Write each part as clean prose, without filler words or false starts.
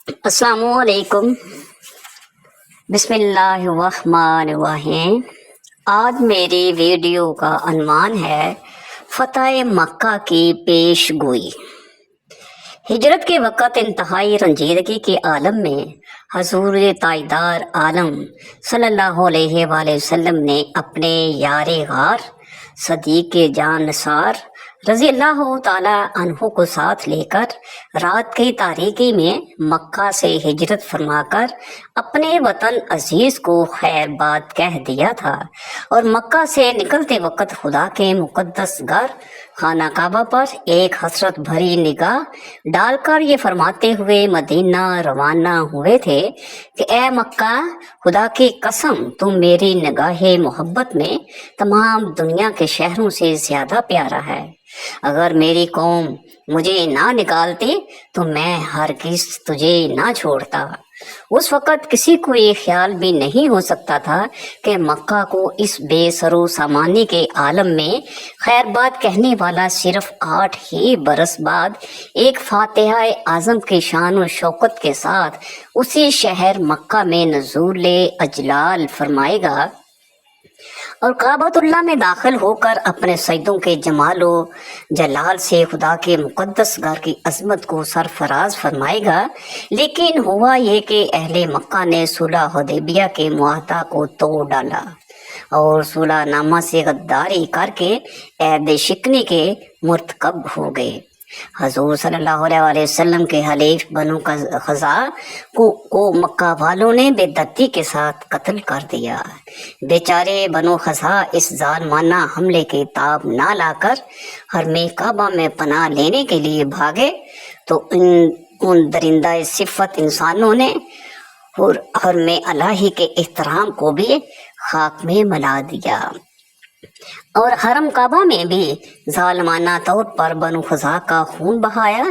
السلام علیکم۔ بسم اللہ الرحمن الرحیم۔ آج میری ویڈیو کا عنوان ہے فتح مکہ کی پیش گوئی۔ ہجرت کے وقت انتہائی رنجیدگی کے عالم میں حضور تاجدار عالم صلی اللہ علیہ وآلہ وسلم نے اپنے یار غار صدیق جان نثار رضی اللہ تعالیٰ عنہ کو ساتھ لے کر رات کی تاریکی میں مکہ سے ہجرت فرما کر اپنے وطن عزیز کو خیر باد کہہ دیا تھا، اور مکہ سے نکلتے وقت خدا کے مقدس گھر خانہ کعبہ پر ایک حسرت بھری نگاہ ڈال کر یہ فرماتے ہوئے مدینہ روانہ ہوئے تھے کہ اے مکہ، خدا کی قسم تم میری نگاہ محبت میں تمام دنیا کے شہروں سے زیادہ پیارا ہے۔ اگر میری قوم مجھے نہ نکالتی تو میں ہرگز تجھے نہ چھوڑتا۔ اس وقت کسی کو یہ خیال بھی نہیں ہو سکتا تھا کہ مکہ کو اس بے سر و سامانی کے عالم میں خیر بات کہنے والا صرف 8 ہی برس بعد ایک فاتحہ اعظم کی شان و شوکت کے ساتھ اسی شہر مکہ میں نزول اجلال فرمائے گا، اور کعبۃ اللہ میں داخل ہو کر اپنے سجدوں کے جمال و جلال سے خدا کے مقدس گھر کی عظمت کو سرفراز فرمائے گا۔ لیکن ہوا یہ کہ اہل مکہ نے صلح حدیبیہ کے معاہدہ کو توڑ ڈالا اور صلح نامہ سے غداری کر کے عہد شکنی کے مرتکب ہو گئے۔ حضور صلی اللہ علیہ وسلم کے حلیف بنو خزاع کو مکہ والوں نے بے دردی کے ساتھ قتل کر دیا۔ بیچارے بنو خزاع اس ظالمانہ حملے کے تاب نہ لا کر حرم کعبہ میں پناہ لینے کے لیے بھاگے تو ان درندہ صفت انسانوں نے حرم الہی کے احترام کو بھی خاک میں ملا دیا، اور حرم کعبہ میں بھی ظالمانہ طور پر بنو خزاع کا خون بہایا۔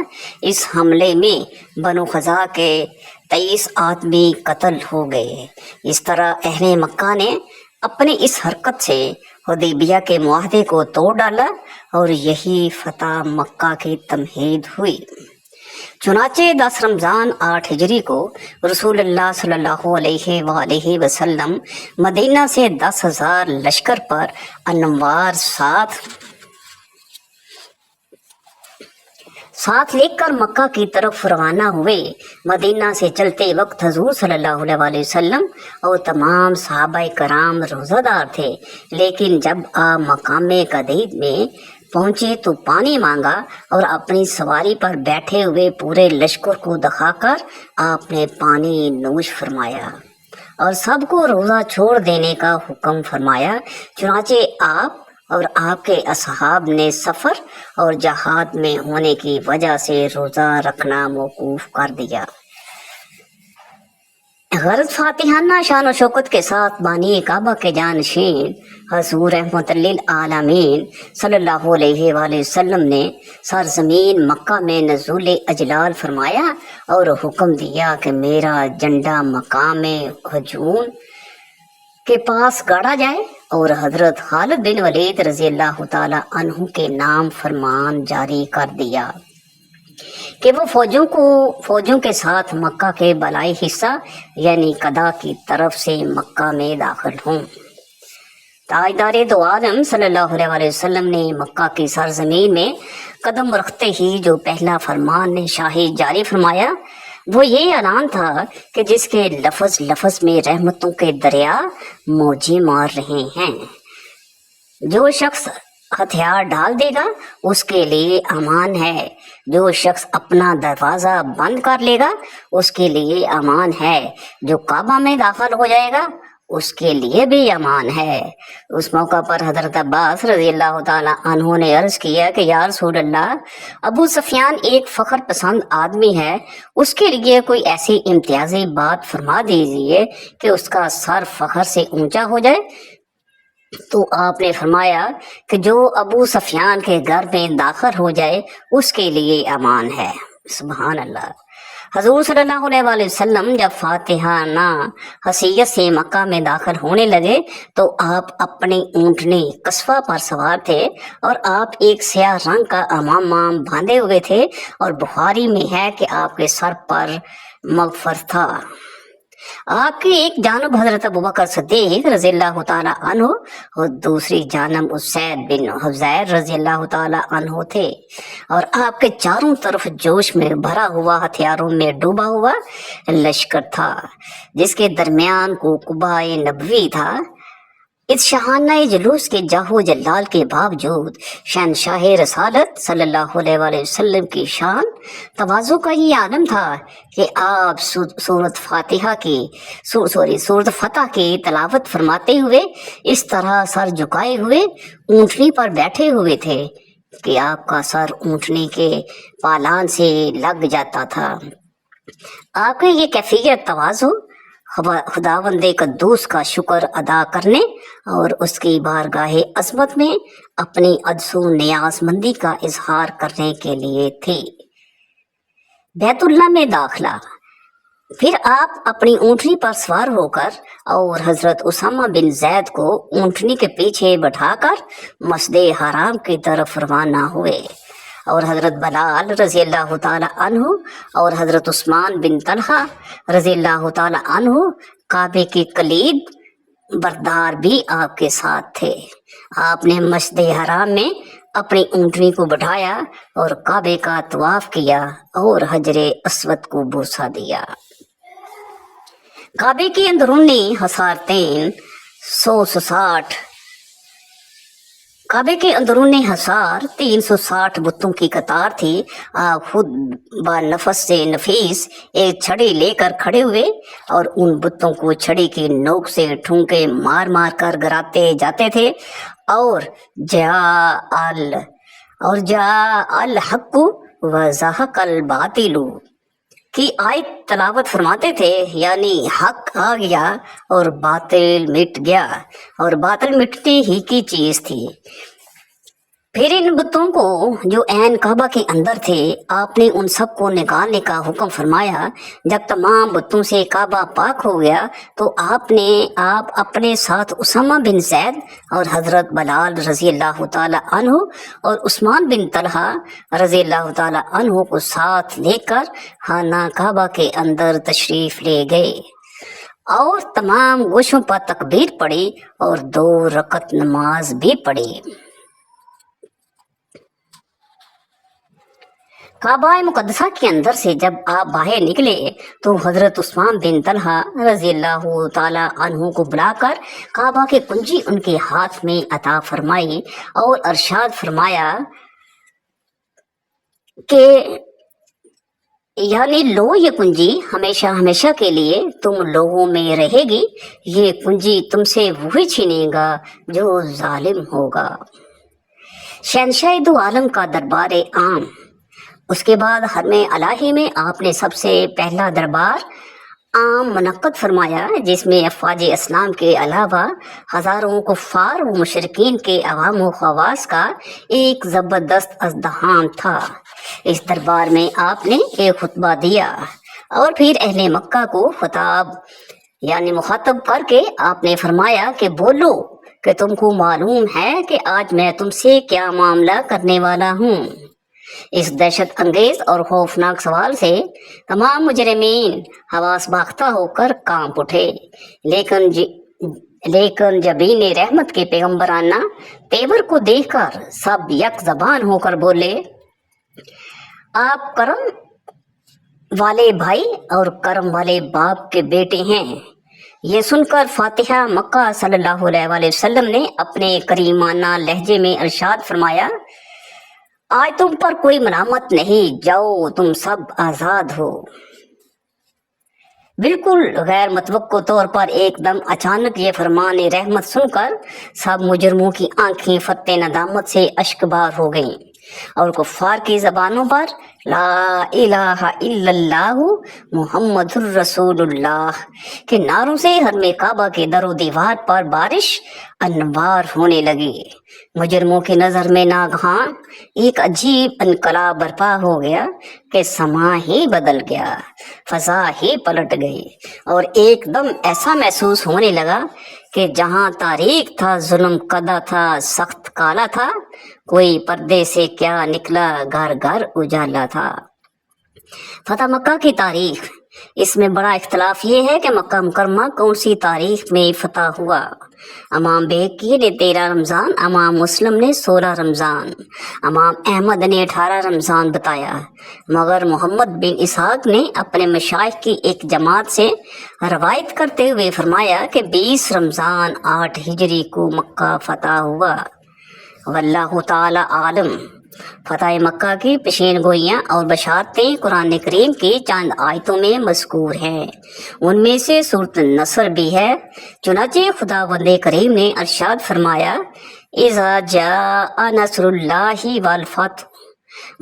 اس حملے میں بنو خزاع کے 23 آدمی قتل ہو گئے۔ اس طرح اہل مکہ نے اپنی اس حرکت سے حدیبیہ کے معاہدے کو توڑ ڈالا، اور یہی فتح مکہ کی تمہید ہوئی۔ چنانچہ 10 رمضان 8 ہجری کو رسول اللہ صلی اللہ علیہ وآلہ وسلم مدینہ سے 10,000 لشکر پر انوار ساتھ لے کر مکہ کی طرف روانہ ہوئے۔ مدینہ سے چلتے وقت حضور صلی اللہ علیہ وسلم اور تمام صحابہ کرام روزہ دار تھے، لیکن جب آپ مقام قدید میں پہنچے تو پانی مانگا، اور اپنی سواری پر بیٹھے ہوئے پورے لشکر کو دکھا کر آپ نے پانی نوش فرمایا اور سب کو روزہ چھوڑ دینے کا حکم فرمایا۔ چنانچہ آپ اور آپ کے اصحاب نے سفر اور جہاد میں ہونے کی وجہ سے روزہ رکھنا موقوف کر دیا۔ غرض فاتحانہ شان و شوکت کے ساتھ بانی کعبہ کے جانشین حضور رحمت للعالمین صلی اللہ علیہ وآلہ وسلم نے سرزمین مکہ میں نزول اجلال فرمایا اور حکم دیا کہ میرا جھنڈا مقام ہجون کے پاس گاڑا جائے، اور حضرت خالد بن ولید رضی اللہ تعالی عنہ کے نام فرمان جاری کر دیا کہ وہ فوجوں کے ساتھ مکہ کے بالائی حصہ یعنی قدا کی طرف سے مکہ میں داخل ہوں۔ تاجدار دو عالم صلی اللہ علیہ وسلم نے مکہ کی سرزمین میں قدم رکھتے ہی جو پہلا فرمان شاہی جاری فرمایا وہ یہ اعلان تھا کہ جس کے لفظ لفظ میں رحمتوں کے دریا موجیں مار رہے ہیں، جو شخص ہتھیار ڈال دے گا اس کے لیے امان ہے، جو شخص اپنا دروازہ بند کر لے گا اس کے لیے امان ہے، جو کعبہ میں داخل ہو جائے گا اس کے لیے بھی امان ہے۔ اس موقع پر حضرت عباس رضی اللہ تعالی عنہ نے عرض کیا کہ یا رسول اللہ، ابو سفیان ایک فخر پسند آدمی ہے، اس کے لیے کوئی ایسی امتیازی بات فرما دیجیے کہ اس کا سر فخر سے اونچا ہو جائے۔ تو آپ نے فرمایا کہ جو ابو سفیان کے گھر میں داخل ہو جائے اس کے لیے امان ہے۔ سبحان اللہ۔ حضور صلی اللہ علیہ وآلہ وسلم جب فاتحانہ حیثیت سے مکہ میں داخل ہونے لگے تو آپ اپنی اونٹنی قصوہ پر سوار تھے اور آپ ایک سیاہ رنگ کا عمامہ باندھے ہوئے تھے، اور بخاری میں ہے کہ آپ کے سر پر مغفر تھا۔ آپ کی ایک جانب حضرت ابوبکر صدیق رضی اللہ تعالیٰ عنہ اور دوسری جانب اسید بن حضیر رضی اللہ تعالیٰ عنہ تھے، اور آپ کے چاروں طرف جوش میں بھرا ہوا ہتھیاروں میں ڈوبا ہوا لشکر تھا، جس کے درمیان کو قبائے نبوی تھا۔ اس شاہانہ جلوس کے جاہو جلال کے باوجود شہنشاہ رسالت صلی اللہ علیہ وآلہ وسلم کی شان تواضع کا یہ عالم تھا کہ آپ سورت فتح کی تلاوت فرماتے ہوئے اس طرح سر جھکائے ہوئے اونٹنی پر بیٹھے ہوئے تھے کہ آپ کا سر اونٹنی کے پالان سے لگ جاتا تھا۔ آپ کی یہ کیفیت تواضع خداوند قدوس کا شکر ادا کرنے اور اس کی بارگاہ عظمت میں اپنی عجز و نیاز مندی کا اظہار کرنے کے لیے تھی۔ بیت اللہ میں داخلہ۔ پھر آپ اپنی اونٹنی پر سوار ہو کر اور حضرت اسامہ بن زید کو اونٹنی کے پیچھے بٹھا کر مسجد حرام کی طرف روانہ ہوئے، اور حضرت بلال رضی اللہ تعالی عنہ اور حضرت عثمان بن طلحہ رضی اللہ تعالی عنہ کعبے کی کلید بردار بھی آپ کے ساتھ تھے۔ آپ نے مسجد حرام میں اپنی اونٹنی کو بٹھایا اور کعبے کا طواف کیا اور حجر اسود کو بوسہ دیا۔ کعبے کی اندرونی حصارتیں 160 کعبے کے اندرونی حصار 360 بتوں کی قطار تھی۔ آپ خود بنفس سے نفیس ایک چھڑی لے کر کھڑے ہوئے اور ان بتوں کو چھڑی کی نوک سے ٹھونکے مار مار کر گراتے جاتے تھے، اور جاء الحق وزهق الباطل کی آیت تلاوت فرماتے تھے، یعنی حق آ گیا اور باطل مٹ گیا، اور باطل مٹنے ہی کی چیز تھی۔ پھر ان بتوں کو جو عین کعبہ کے اندر تھے، آپ نے ان سب کو نکالنے کا حکم فرمایا۔ جب تمام بتوں سے کعبہ پاک ہو گیا تو آپ اپنے ساتھ اسامہ بن زید اور حضرت بلال رضی اللہ تعالی عنہ اور عثمان بن طلحہ رضی اللہ تعالی عنہ کو ساتھ لے کر خانہ کعبہ کے اندر تشریف لے گئے، اور تمام گوشوں پر تکبیر پڑی اور 2 رکعت نماز بھی پڑھی۔ کعبہ مقدسہ کے اندر سے جب آپ باہر نکلے تو حضرت عثمان بن طلحہ رضی اللہ تعالی عنہ کو بلا کر کعبہ کی کنجی ان کے ہاتھ میں عطا فرمائی اور ارشاد فرمایا کہ یعنی لو، یہ کنجی ہمیشہ ہمیشہ کے لیے تم لوگوں میں رہے گی، یہ کنجی تم سے وہی چھینے گا جو ظالم ہوگا۔ شہنشاہ دو عالم کا دربار عام۔ اس کے بعد حرم الہی میں آپ نے سب سے پہلا دربار عام منعقد فرمایا، جس میں افواج اسلام کے علاوہ ہزاروں کفار و مشرکین کے عوام و خواص کا ایک زبردست ازدحام تھا۔ اس دربار میں آپ نے ایک خطبہ دیا اور پھر اہل مکہ کو مخاطب کر کے آپ نے فرمایا کہ بولو کہ تم کو معلوم ہے کہ آج میں تم سے کیا معاملہ کرنے والا ہوں۔ اس دہشت انگیز اور خوفناک سوال سے تمام مجرمین حواس باختہ ہو کر کانپ اٹھے، لیکن جبین رحمت کے پیغمبرانہ تیور کو دیکھ کر سب یک زبان ہو کر بولے، آپ کرم والے بھائی اور کرم والے باپ کے بیٹے ہیں۔ یہ سن کر فاتحہ مکہ صلی اللہ علیہ وآلہ وسلم نے اپنے کریمانہ لہجے میں ارشاد فرمایا، آج تم پر کوئی ملامت نہیں، جاؤ تم سب آزاد ہو۔ بالکل غیر متوقع طور پر ایک دم اچانک یہ فرمان رحمت سن کر سب مجرموں کی آنکھیں فتح ندامت سے اشک بار ہو گئیں۔ اور کفار کی زبانوں پر لا الہ الا اللہ محمد الرسول اللہ کے نعروں سے حرم کعبہ کے در و دیوار پر بارش انوار ہونے لگی۔ مجرموں کی نظر میں ناگہاں ایک عجیب انقلاب برپا ہو گیا کہ سما ہی بدل گیا، فضا ہی پلٹ گئی، اور ایک دم ایسا محسوس ہونے لگا کہ جہاں تاریک تھا، ظلم قدا تھا، سخت کالا تھا، کوئی پردے سے کیا نکلا، گھر گھر اجالا تھا۔ فتح مکہ کی تاریخ، اس میں بڑا اختلاف یہ ہے کہ مکہ مکرمہ کون سی تاریخ میں فتح ہوا۔ امام بہقی نے 13 رمضان، امام مسلم نے 16 رمضان، امام احمد نے 18 رمضان بتایا، مگر محمد بن اسحاق نے اپنے مشائخ کی ایک جماعت سے روایت کرتے ہوئے فرمایا کہ 20 رمضان 8 ہجری کو مکہ فتح ہوا۔ واللہ تعالی عالم۔ فتح مکہ کی پیشین گوئیاں اور بشارتیں قرآن کریم کی چند آیتوں میں مذکور ہیں، ان میں سے سورۃ النصر بھی ہے۔ چنانچہ خداوند کریم نے ارشاد فرمایا، اذا جاء نصر اللہ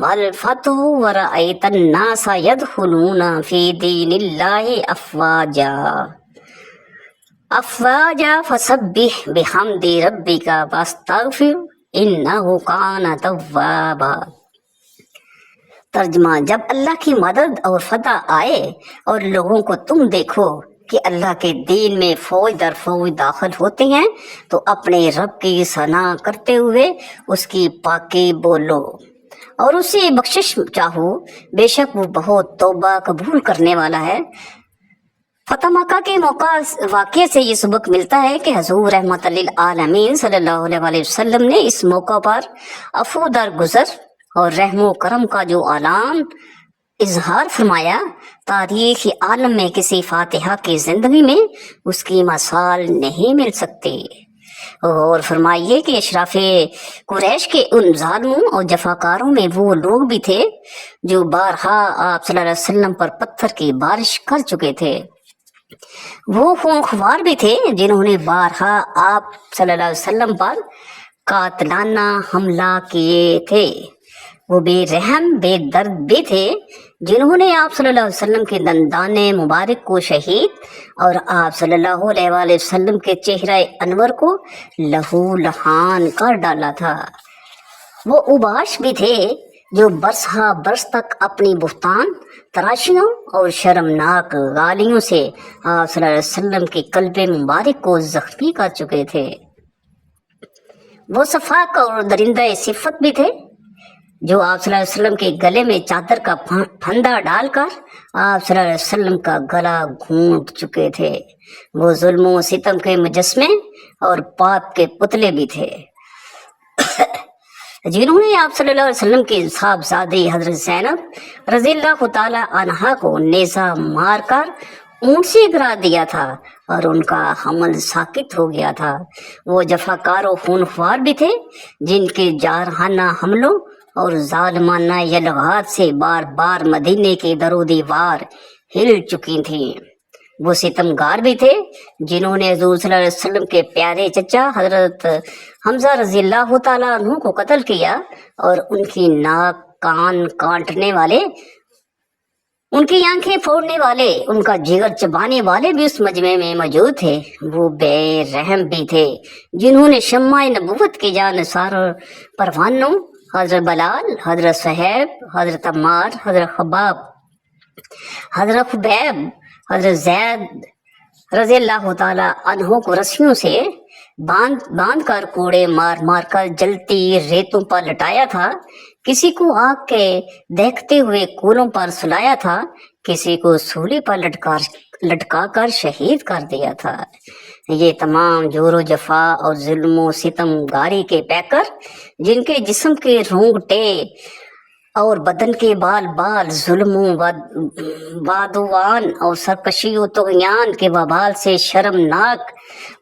والفتح ورأیت الناس يدخلون فی دین اللہ افواجا فسبح بحمد ربک واستغفر انہ کان توابا۔ ترجمہ، جب اللہ کی مدد اور فتح آئے اور لوگوں کو تم دیکھو کہ اللہ کے دین میں فوج در فوج داخل ہوتے ہیں تو اپنے رب کی ثنا کرتے ہوئے اس کی پاکی بولو اور اس سے بخشش چاہو، بے شک وہ بہت توبہ قبول کرنے والا ہے۔ فتح مکہ کے واقعے سے یہ سبق ملتا ہے کہ حضور رحمت للعالمین صلی اللہ علیہ وسلم نے اس موقع پر عفو درگزر اور رحم و کرم کا جو اعلان اظہار فرمایا، تاریخ عالم میں کسی فاتحہ کی زندگی میں اس کی مثال نہیں مل سکتی۔ اور فرمائیے کہ اشراف قریش کے ان ظالموں اور جفاکاروں میں وہ لوگ بھی تھے جو بارہا آپ صلی اللہ علیہ وسلم پر پتھر کی بارش کر چکے تھے، وہ خونخوار بھی تھے جنہوں نے بارہا آپ صلی اللہ علیہ وسلم پر قاتلانہ حملہ کیے تھے، وہ بے رحم بے درد بھی تھے جنہوں نے آپ صلی اللہ علیہ وسلم کے دندان مبارک کو شہید اور آپ صلی اللہ علیہ وآلہ وسلم کے چہرہ انور کو لہو لہان کر ڈالا تھا، وہ اوباش بھی تھے جو برس ہا برس تک اپنی بہتان تراشیوں اور شرمناک گالیوں سے آپ صلی اللہ علیہ وسلم کے قلب مبارک کو زخمی کر چکے تھے، وہ صفاق اور درندہ صفت بھی تھے جو آپ صلی اللہ علیہ وسلم کے گلے میں چادر کا پھندا ڈال کر آپ صلی اللہ علیہ وسلم کا گلا گھونٹ چکے تھے، وہ ظلم و ستم کے مجسمے اور پاپ کے پتلے بھی تھے جنہوں نے آپ صلی اللہ علیہ وسلم کی صاحبزادی حضرت زینب رضی اللہ تعالی عنہا کو نیزہ مار کر اونٹ سے گرا دیا تھا اور ان کا حمل ساکت ہو گیا تھا، وہ جفاکار و خونخوار بھی تھے جن کے جارحانہ حملوں اور ظالمانہ یلغات سے بار بار مدینے کے در و دیوار ہل چکی تھیں، وہ ستمگار بھی تھے جنہوں نے حضور صلی اللہ علیہ وسلم کے پیارے چچا حضرت حمزہ رضی اللہ تعالیٰ عنہ کو قتل کیا اور ان کی ناک کان کاٹنے والے، ان کی آنکھیں پھوڑنے والے، ان کا جگر چبانے والے بھی اس مجمع میں موجود تھے، وہ بے رحم بھی تھے جنہوں نے شمع نبوت کے جانثار پروانوں حضرت بلال، حضرت صہیب، حضرت عمار، حضرت خباب، حضرت خبیب، حضرت زید رضی اللہ تعالی عنہ کو رسیوں سے باندھ کر کوڑے مار مار کر جلتی ریتوں پر لٹایا تھا، کسی کو آگ کے دیکھتے ہوئے کولوں پر سلایا تھا، کسی کو سولی پر لٹکا کر شہید کر دیا تھا۔ یہ تمام جور و جفا اور ظلم و ستم گاری کے پیکر جن کے جسم کے رونگٹے اور بدن کے بال بال ظلم و وادوان اور سرکشی و طغیان کے وبال سے شرمناک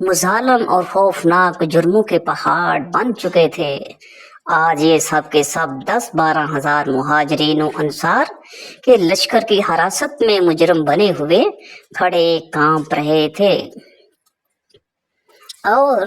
مظالم اور خوفناک جرموں کے پہاڑ بن چکے تھے، آج یہ سب کے سب 10-12 ہزار مہاجرین و انصار کے لشکر کی حراست میں مجرم بنے ہوئے کھڑے کانپ رہے تھے، اور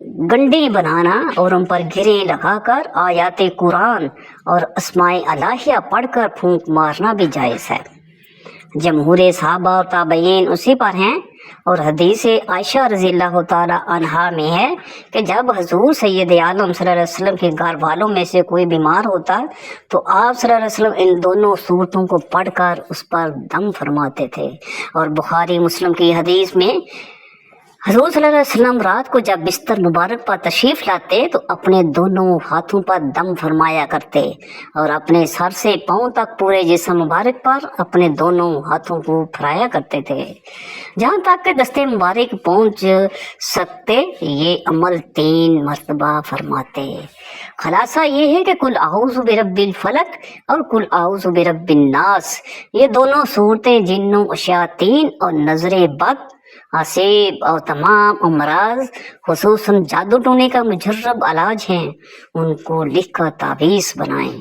گنڈے بنانا اور ان پر گریں لگا کر آیات قرآن اور اسماء الہیہ پڑھ کر پھونک مارنا بھی جائز ہے۔ جمہور صحابہ اور تابعین اسی پر ہیں، اور حدیث عائشہ رضی اللہ تعالی عنہا میں ہے کہ جب حضور سید عالم صلی اللہ علیہ وسلم کے گھر والوں میں سے کوئی بیمار ہوتا تو آپ صلی اللہ علیہ وسلم ان دونوں صورتوں کو پڑھ کر اس پر دم فرماتے تھے۔ اور بخاری مسلم کی حدیث میں حضور صلی اللہ علیہ وسلم رات کو جب بستر مبارک پر تشریف لاتے تو اپنے دونوں ہاتھوں پر دم فرمایا کرتے اور اپنے سر سے پاؤں تک پورے جسم مبارک پر اپنے دونوں ہاتھوں کو پھیلایا کرتے تھے جہاں تک کہ دستے مبارک پہنچ سکتے۔ یہ عمل 3 مرتبہ فرماتے۔ خلاصہ یہ ہے کہ قل اعوذ برب الفلق اور قل اعوذ برب الناس، یہ دونوں صورتیں جنوں شیاطین اور نظر بد، حسیب اور تمام امراض خصوصاً جادو ٹونے کا مجرب علاج ہیں، ان کو لکھ کر تعویذ بنائیں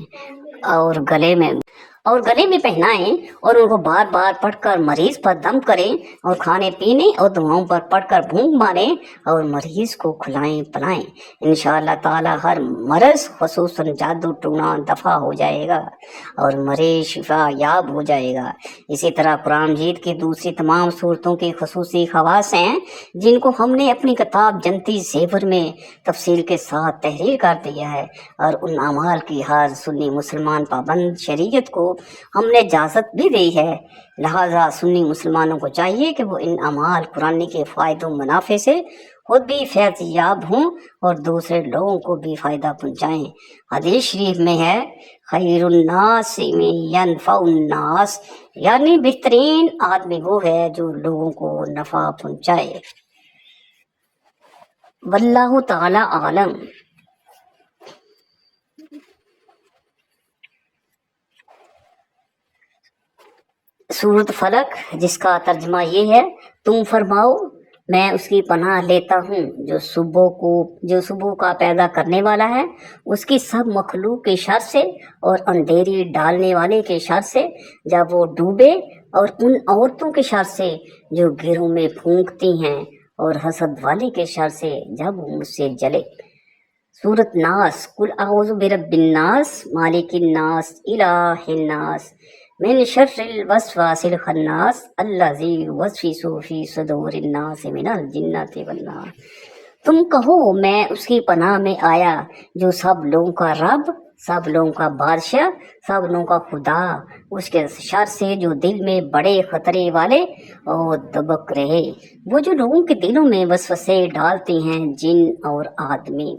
اور گلے میں پہنائیں اور ان کو بار بار پڑھ کر مریض پر دم کریں اور کھانے پینے اور دواؤں پر پڑھ کر پھونک ماریں اور مریض کو کھلائیں پلائیں۔ انشاءاللہ تعالی ہر مرض خصوصاً جادو ٹونا دفع ہو جائے گا اور مریض شفا یاب ہو جائے گا۔ اسی طرح قرآن مجید کی دوسری تمام صورتوں کی خصوصی خواص ہیں جن کو ہم نے اپنی کتاب جنتی زیور میں تفصیل کے ساتھ تحریر کر دیا ہے، اور ان اعمال کی ہر سنی مسلمان پابند شریعت کو ہم نے اجازت بھی دی ہے، لہٰذا سنی مسلمانوں کو چاہیے کہ وہ ان اعمال قرآن کے فائدوں منافع سے خود بھی فیض یاب ہوں اور دوسرے لوگوں کو بھی فائدہ پہنچائیں۔ حدیث شریف میں ہے خیر الناس من ینفع الناس، یعنی بہترین آدمی وہ ہے جو لوگوں کو نفع پہنچائے۔ واللہ تعالی عالم۔ سورۃ فلق جس کا ترجمہ یہ ہے تم فرماؤ میں اس کی پناہ لیتا ہوں جو صبح کا پیدا کرنے والا ہے، اس کی سب مخلوق کے شر سے اور اندھیری ڈالنے والے کے شر سے جب وہ ڈوبے، اور ان عورتوں کے شر سے جو گھروں میں پھونکتی ہیں، اور حسد والے کے شر سے جب وہ مجھ سے جلے۔ سورۃ ناس قل اعوذ برب الناس مالک الناس الہ الناس من شر الوسواس الخناس الذی یوسوس فی صدور الناس من الجنۃ والناس۔ تم کہو میں اس کی پناہ میں آیا جو سب لوگوں کا رب، سب لوگوں کا بادشاہ، سب لوگوں کا خدا، اس کے شر سے جو دل میں بڑے خطرے والے اور دبک رہے، وہ جو لوگوں کے دلوں میں وسوسے ڈالتے ہیں جن اور آدمی۔